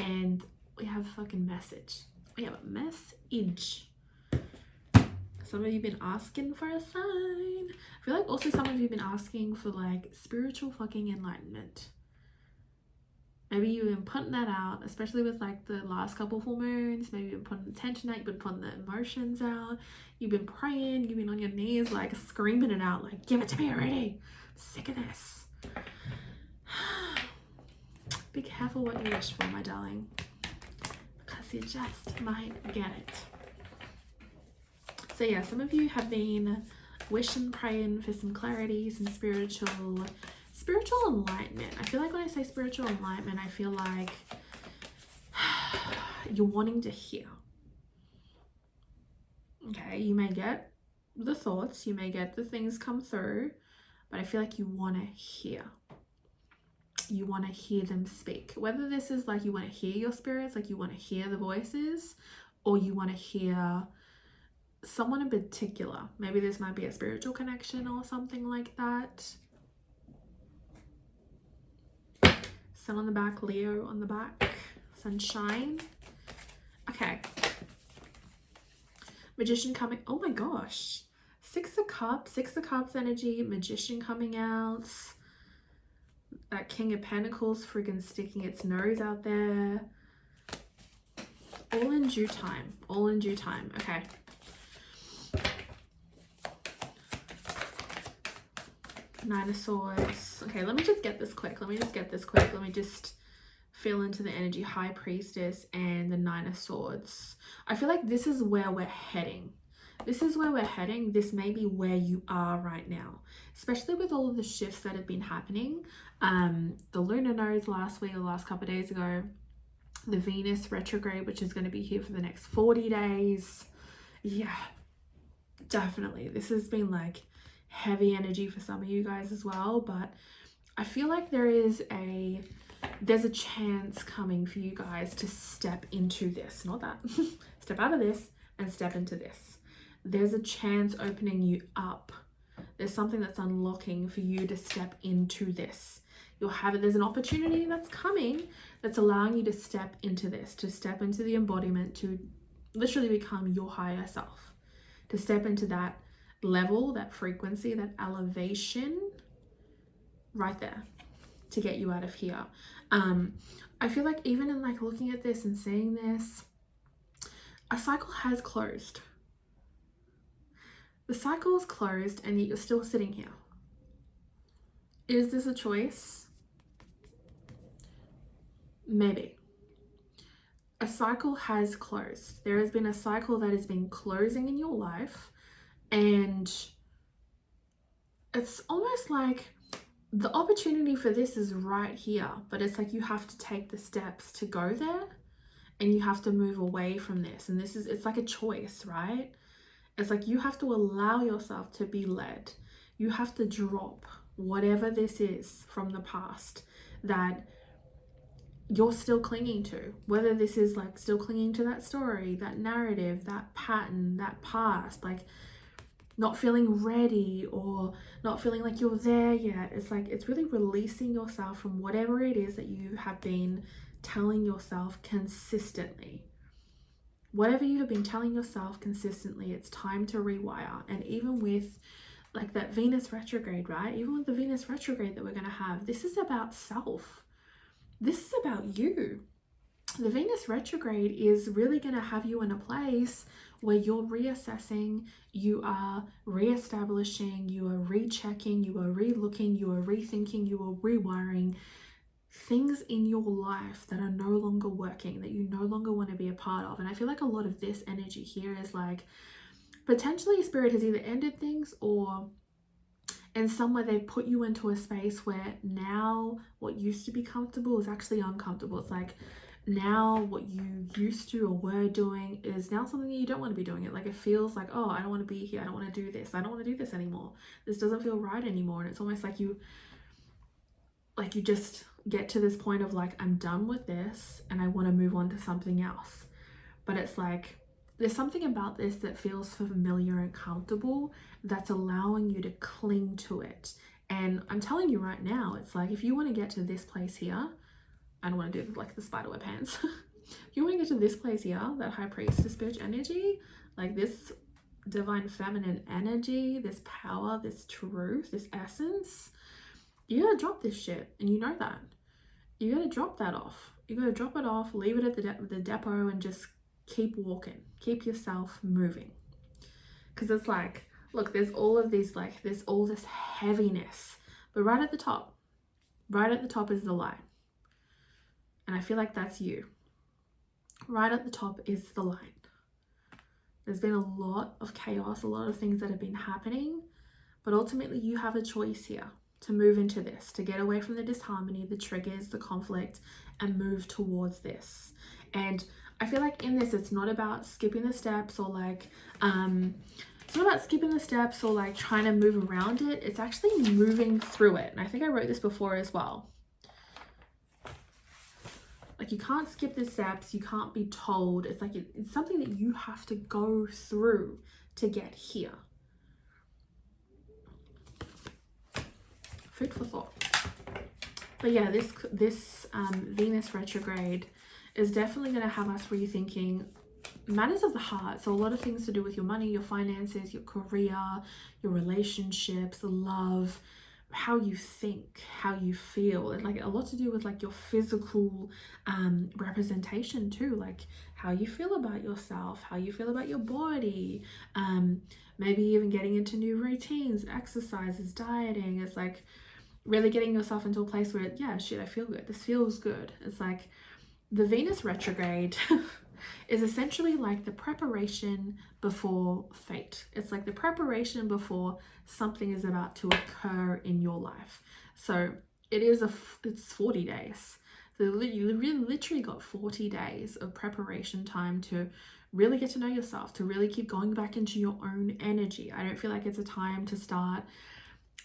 And we have a fucking message. We have a message. Some of you have been asking for a sign. I feel like also some of you have been asking for like spiritual fucking enlightenment. Maybe you've been putting that out, especially with like the last couple full moons. Maybe you've been putting the tension out, you've been putting the emotions out, you've been praying, you've been on your knees, like screaming it out, like, give it to me already. I'm sick of this. Be careful what you wish for, my darling, because you just might get it. So yeah, some of you have been wishing, praying for some clarity, some spiritual enlightenment. I feel like when I say spiritual enlightenment, I feel like you're wanting to hear. Okay, you may get the thoughts, you may get the things come through, but I feel like you want to hear. You want to hear them speak. Whether this is like you want to hear your spirits, like you want to hear the voices, or you want to hear someone in particular. Maybe this might be a spiritual connection or something like that. Sun on the back, Leo on the back, sunshine. Okay. Magician coming. Oh my gosh. Six of Cups energy, Magician coming out. That King of Pentacles friggin' sticking its nose out there. All in due time. All in due time. Okay. Nine of Swords. Okay, let me just get this quick. Let me just feel into the energy. High Priestess and the Nine of Swords. I feel like this is where we're heading. This is where we're heading. This may be where you are right now, especially with all of the shifts that have been happening. The lunar nodes last week or last couple of days ago, the Venus retrograde, which is going to be here for the next 40 days. Yeah, definitely. This has been like heavy energy for some of you guys as well, but I feel like there's a chance coming for you guys to step into this, not that, step out of this and step into this. There's a chance opening you up. There's something that's unlocking for you to step into this. There's an opportunity that's coming that's allowing you to step into this, to step into the embodiment, to literally become your higher self, to step into that level, that frequency, that elevation right there to get you out of here. I feel like even in like looking at this and seeing this, a cycle has closed. The cycle is closed and yet you're still sitting here. Is this a choice? Maybe. A cycle has closed. There has been a cycle that has been closing in your life, and it's almost like the opportunity for this is right here, but it's like you have to take the steps to go there and you have to move away from this. And it's like a choice, right? It's like you have to allow yourself to be led. You have to drop whatever this is from the past that you're still clinging to, whether this is like still clinging to that story, that narrative, that pattern, that past, like not feeling ready or not feeling like you're there yet. It's like it's really releasing yourself from whatever it is that you have been telling yourself consistently. Whatever you have been telling yourself consistently, it's time to rewire. And even with like that Venus retrograde, right? Even with the Venus retrograde that we're going to have, this is about self. This is about you. The Venus retrograde is really going to have you in a place where you're reassessing, you are reestablishing, you are rechecking, you are relooking, you are rethinking, you are rewiring things in your life that are no longer working, that you no longer want to be a part of. And I feel like a lot of this energy here is like potentially Spirit has either ended things, or in some way they put you into a space where now what used to be comfortable is actually uncomfortable. It's like now what you used to or were doing is now something that you don't want to be doing. It like it feels like, oh, I don't want to be here, I don't want to do this, I don't want to do this anymore, this doesn't feel right anymore. And it's almost like you just get to this point of like, I'm done with this and I want to move on to something else. But it's like there's something about this that feels familiar and comfortable that's allowing you to cling to it. And I'm telling you right now, it's like if you want to get to this place here, I don't want to do like the spiderweb hands. You want to get to this place here, that high priestess bitch energy, like this divine feminine energy, this power, this truth, this essence. You gotta drop this shit, and you know that. You gotta drop that off. You gotta drop it off, leave it at the depot, and just keep walking. Keep yourself moving. Because it's like, look, there's all of these, like, there's all this heaviness, but right at the top is the light. And I feel like that's you. Right at the top is the light. There's been a lot of chaos, a lot of things that have been happening, but ultimately you have a choice here to move into this, to get away from the disharmony, the triggers, the conflict, and move towards this. And I feel like in this, it's not about skipping the steps or like, it's not about skipping the steps or like trying to move around it. It's actually moving through it. And I think I wrote this before as well. Like, you can't skip the steps, you can't be told. It's like, it's something that you have to go through to get here. Food for thought. But yeah, this Venus retrograde is definitely going to have us rethinking matters of the heart. So a lot of things to do with your money, your finances, your career, your relationships, love, how you think, how you feel, and like a lot to do with like your physical representation too, like how you feel about yourself, how you feel about your body, maybe even getting into new routines, exercises, dieting. It's like really getting yourself into a place where, yeah, shit, I feel good, this feels good. It's like the Venus retrograde is essentially like the preparation before fate. It's like the preparation before something is about to occur in your life. So it's 40 days. So you literally got 40 days of preparation time to really get to know yourself, to really keep going back into your own energy. I don't feel like it's a time to start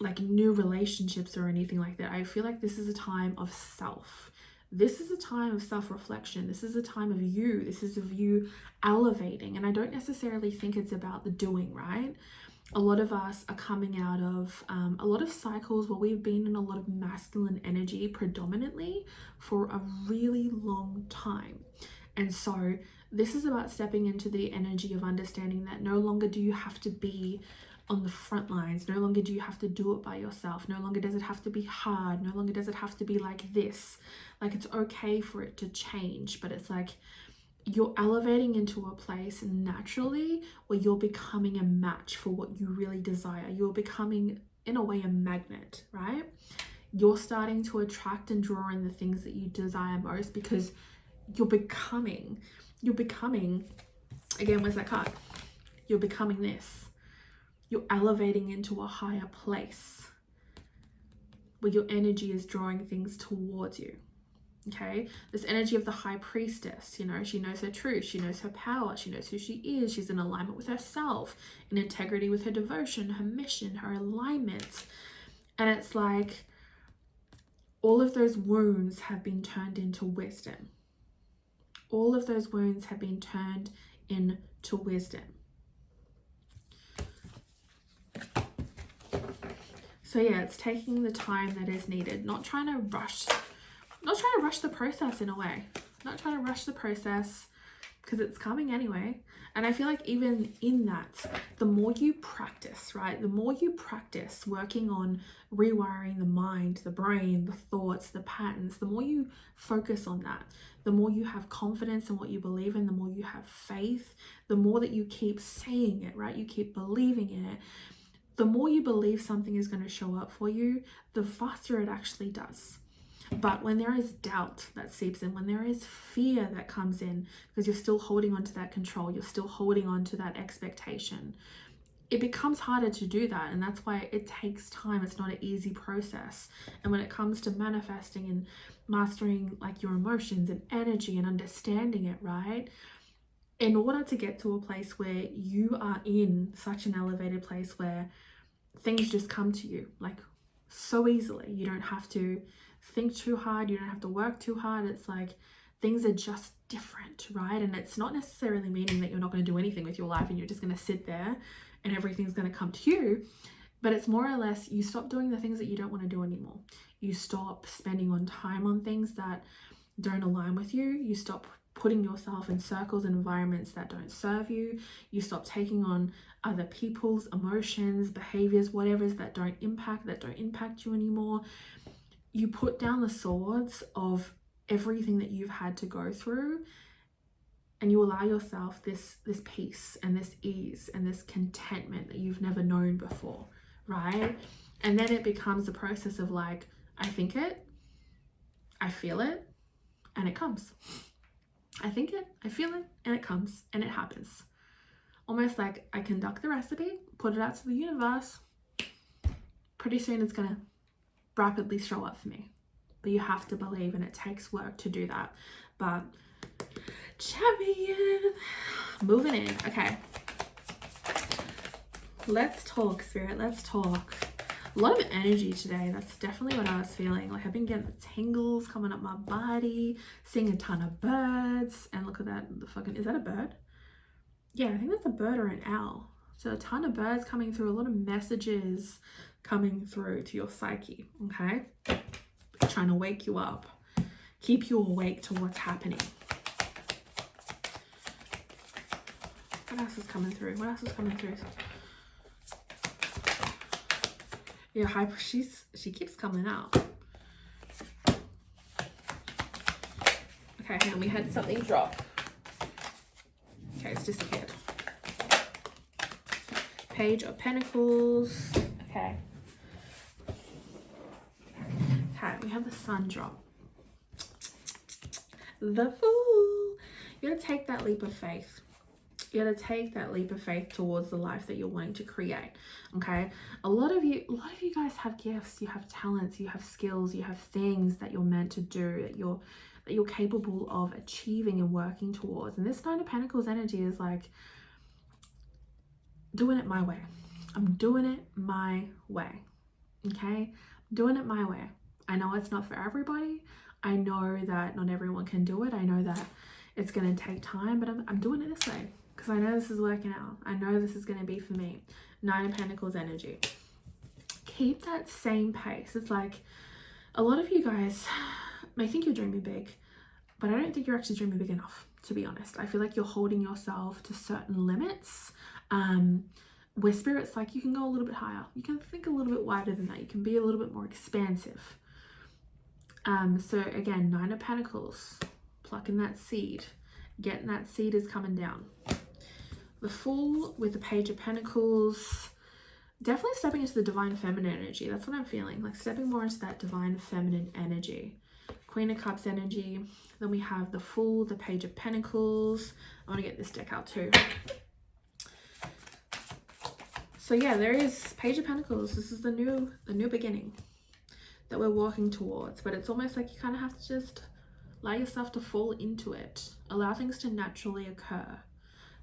like new relationships or anything like that. I feel like this is a time of self. This is a time of self-reflection. This is a time of you. This is of you elevating. And I don't necessarily think it's about the doing, right? A lot of us are coming out of a lot of cycles where we've been in a lot of masculine energy predominantly for a really long time. And so this is about stepping into the energy of understanding that no longer do you have to be on the front lines. No longer do you have to do it by yourself. No longer does it have to be hard. No longer does it have to be like this. Like, it's okay for it to change, but it's like you're elevating into a place naturally where you're becoming a match for what you really desire. You're becoming, in a way, a magnet, right? You're starting to attract and draw in the things that you desire most because you're becoming, again, where's that card? You're becoming this. You're elevating into a higher place where your energy is drawing things towards you. Okay, this energy of the high priestess, you know, she knows her truth, she knows her power, she knows who she is, she's in alignment with herself, in integrity with her devotion, her mission, her alignment. And it's like all of those wounds have been turned into wisdom. All of those wounds have been turned into wisdom. So yeah, it's taking the time that is needed, not trying to rush the process in a way, not trying to rush the process because it's coming anyway. And I feel like even in that, the more you practice, right, the more you practice working on rewiring the mind, the brain, the thoughts, the patterns, the more you focus on that, the more you have confidence in what you believe in, the more you have faith, the more that you keep saying it, right, you keep believing in it. The more you believe something is going to show up for you, the faster it actually does. But when there is doubt that seeps in, when there is fear that comes in, because you're still holding on to that control, you're still holding on to that expectation, it becomes harder to do that. And that's why it takes time. It's not an easy process. And when it comes to manifesting and mastering like your emotions and energy and understanding it, right? In order to get to a place where you are in such an elevated place where things just come to you like so easily, you don't have to think too hard, you don't have to work too hard. It's like things are just different, right? And it's not necessarily meaning that you're not going to do anything with your life and you're just going to sit there and everything's going to come to you, but it's more or less you stop doing the things that you don't want to do anymore. You stop spending on time on things that don't align with you. You stop putting yourself in circles and environments that don't serve you. You stop taking on other people's emotions, behaviors, whatever's that don't impact you anymore. You put down the swords of everything that you've had to go through, and you allow yourself this peace and this ease and this contentment that you've never known before, right? And then it becomes a process of like, I think it, I feel it, and it comes. I think it, I feel it, and it comes, and it happens. Almost like I conduct the recipe, put it out to the universe. Pretty soon it's gonna rapidly show up for me. But you have to believe, and it takes work to do that. But champion, moving in. Okay, let's talk, Spirit. Let's talk. A lot of energy today. That's definitely what I was feeling. Like I've been getting the tingles coming up my body, seeing a ton of birds. And look at that, the fucking, is that a bird? Yeah, I think that's a bird or an owl. So a ton of birds coming through, a lot of messages coming through to your psyche, okay? Trying to wake you up, keep you awake to what's happening. What else is coming through? What else is coming through? Yeah, hyper. She keeps coming out. Okay, and we had something drop. Okay, it's disappeared. Page of Pentacles. Okay. Okay, we have the Sun drop. The Fool. You gotta take that leap of faith. You gotta take that leap of faith towards the life that you're wanting to create. Okay, a lot of you guys have gifts, you have talents, you have skills, you have things that you're meant to do, that you're capable of achieving and working towards. And this Nine of Pentacles energy is like doing it my way. I'm doing it my way. Okay, I'm doing it my way. I know it's not for everybody. I know that not everyone can do it. I know that it's going to take time, but I'm doing it this way. Because I know this is working out. I know this is going to be for me. Nine of Pentacles energy. Keep that same pace. It's like a lot of you guys may think you're dreaming big, but I don't think you're actually dreaming big enough, to be honest. I feel like you're holding yourself to certain limits where Spirit's like, you can go a little bit higher. You can think a little bit wider than that. You can be a little bit more expansive. So again, Nine of Pentacles, plucking that seed. Getting that seed is coming down. The Fool with the Page of Pentacles, definitely stepping into the divine feminine energy. That's what I'm feeling, like stepping more into that divine feminine energy. Queen of Cups energy. Then we have the Fool, the Page of Pentacles. I want to get this deck out too. So yeah, there is Page of Pentacles. This is the new beginning that we're walking towards, but it's almost like you kind of have to just allow yourself to fall into it. Allow things to naturally occur.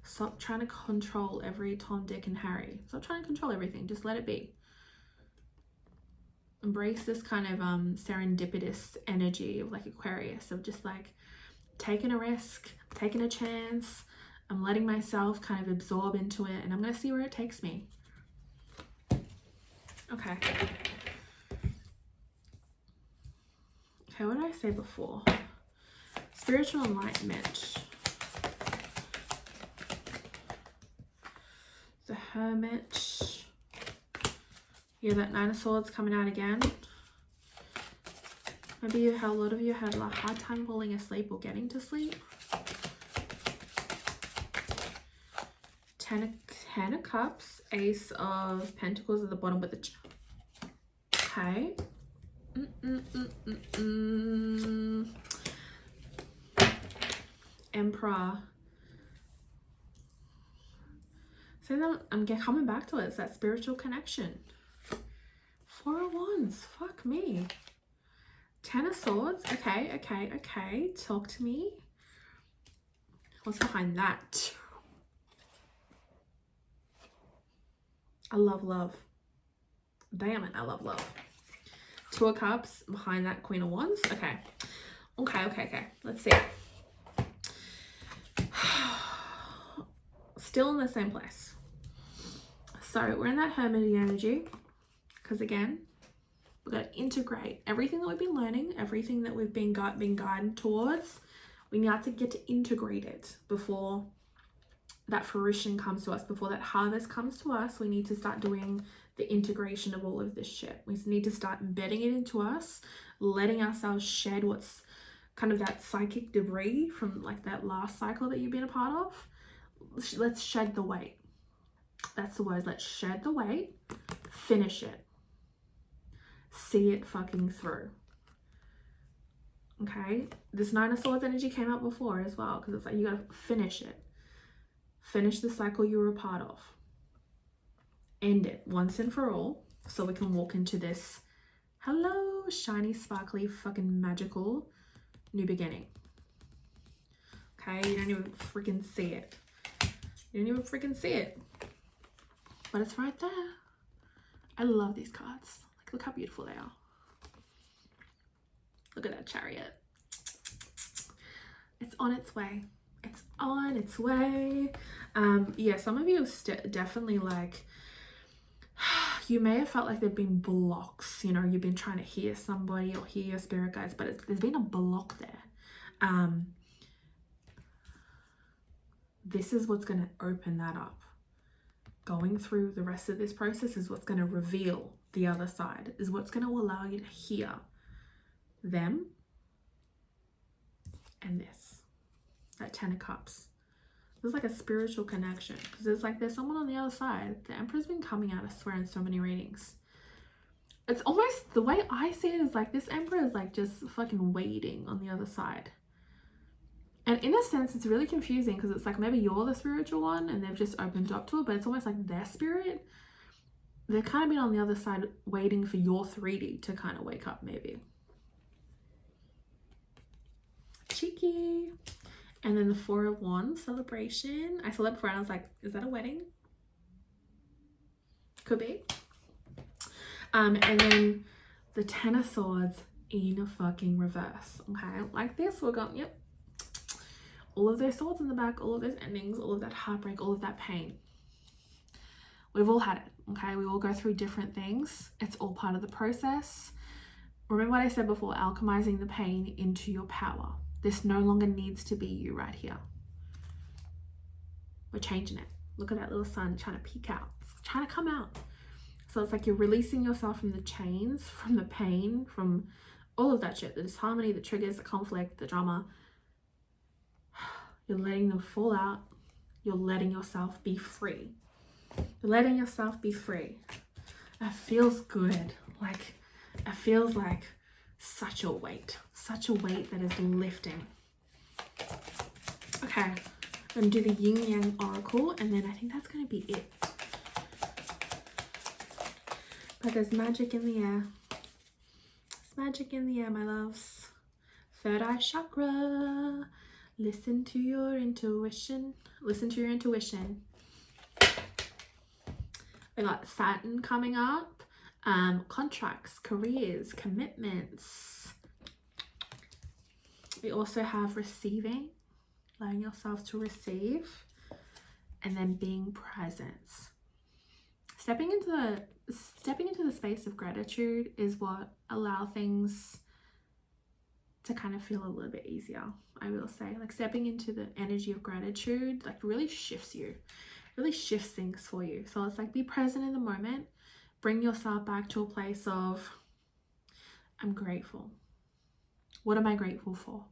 Stop trying to control every Tom, Dick, and Harry. Stop trying to control everything. Just let it be. Embrace this kind of serendipitous energy of like Aquarius, of just like taking a risk, taking a chance. I'm letting myself kind of absorb into it, and I'm going to see where it takes me. Okay. Okay, what did I say before? Spiritual enlightenment. The Hermit. Yeah, that Nine of Swords coming out again. Maybe a lot of you had a hard time falling asleep or getting to sleep. Ten of Cups, Ace of Pentacles at the bottom with the... Okay. Emperor. So that I'm coming back to it. It's that spiritual connection. Four of Wands. Fuck me. Ten of Swords. Okay. Talk to me. What's behind that? I love love. Damn it, I love love. Two of Cups behind that Queen of Wands. Okay. Let's see. Still in the same place. So we're in that Hermit energy. Because again, We're going to integrate everything that we've been learning, everything that we've been guided towards. We need to get to integrate it before that fruition comes to us, before that harvest comes to us. We need to start doing the integration of all of this shit. We need to start embedding it into us, letting ourselves shed what's kind of that psychic debris from like that last cycle that you've been a part of. Let's shed the weight. That's the word. Let's shed the weight, finish it, see it fucking through. Okay, this Nine of Swords energy came out before as well, because it's like you gotta finish it. Finish the cycle you were a part of. End it once and for all, so we can walk into this, hello, shiny, sparkly, fucking magical new beginning. Okay, you don't even freaking see it. You don't even freaking see it. But it's right there. I love these cards. Like, look how beautiful they are. Look at that Chariot. It's on its way. It's on its way. Yeah, some of you definitely like, you may have felt like there've been blocks, you know, you've been trying to hear somebody or hear your spirit guides, but there's been a block there. This is what's going to open that up. Going through the rest of this process is what's going to reveal the other side, is what's going to allow you to hear them and this, that 10 of Cups. There's like a spiritual connection, because it's like there's someone on the other side. The Emperor's been coming out, I swear, in so many readings. It's almost, the way I see it is like this Emperor is like just fucking waiting on the other side. And in a sense, it's really confusing, because it's like maybe you're the spiritual one and they've just opened up to it, but it's almost like their spirit, they've kind of been on the other side waiting for your 3D to kind of wake up, maybe. Cheeky. And then the Four of Wands celebration. I saw that before and I was like, is that a wedding? Could be. And then the Ten of Swords in a fucking reverse. Okay, like this, we're going, yep. All of those swords in the back, all of those endings, all of that heartbreak, all of that pain. We've all had it, okay? We all go through different things. It's all part of the process. Remember what I said before, alchemizing the pain into your power. This no longer needs to be you right here. We're changing it. Look at that little sun trying to peek out. It's trying to come out. So it's like you're releasing yourself from the chains, from the pain, from all of that shit, the disharmony, the triggers, the conflict, the drama. You're letting them fall out. You're letting yourself be free. You're letting yourself be free. It feels good. Like, it feels like such a weight that is lifting. Okay, I'm going to do the Yin Yang Oracle, and then I think that's going to be it. But there's magic in the air. There's magic in the air, my loves. Third eye chakra. Listen to your intuition. Listen to your intuition. We got Saturn coming up. Contracts, careers, commitments. We also have receiving, allowing yourself to receive, and then being present. Stepping into the space of gratitude is what allow things to kind of feel a little bit easier, I will say. Like, stepping into the energy of gratitude like really shifts you, really shifts things for you. So it's like, be present in the moment. Bring yourself back to a place of, I'm grateful. What am I grateful for?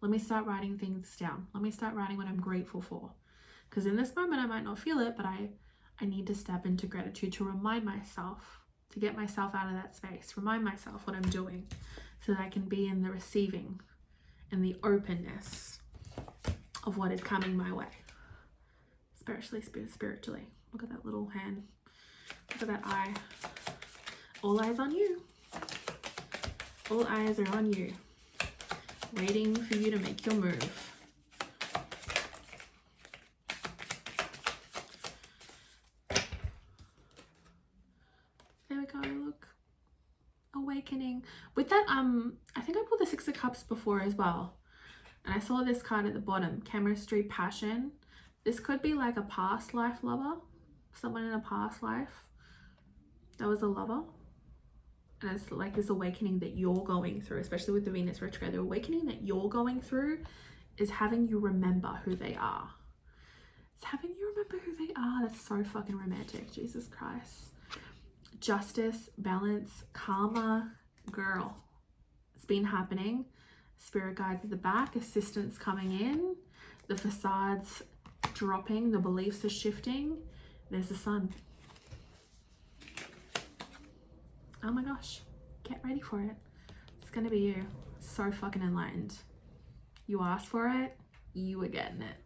Let me start writing things down. Let me start writing what I'm grateful for. Because in this moment, I might not feel it, but I need to step into gratitude to remind myself, to get myself out of that space, remind myself what I'm doing so that I can be in the receiving and the openness of what is coming my way. Spiritually. Look at that little hand. Look at that eye. All eyes on you. All eyes are on you, waiting for you to make your move. There we go, look. Awakening. With that, I think I pulled the Six of Cups before as well. And I saw this card at the bottom, chemistry, passion. This could be like a past life lover. Someone in a past life that was a lover. And it's like this awakening that you're going through, especially with the Venus retrograde. The awakening that you're going through is having you remember who they are. It's having you remember who they are. That's so fucking romantic. Jesus Christ. Justice, balance, karma. Girl, it's been happening. Spirit guides at the back, assistance coming in, the facades dropping, the beliefs are shifting. There's the sun. Oh my gosh, get ready for it. It's gonna be you. So fucking enlightened. You asked for it, you were getting it.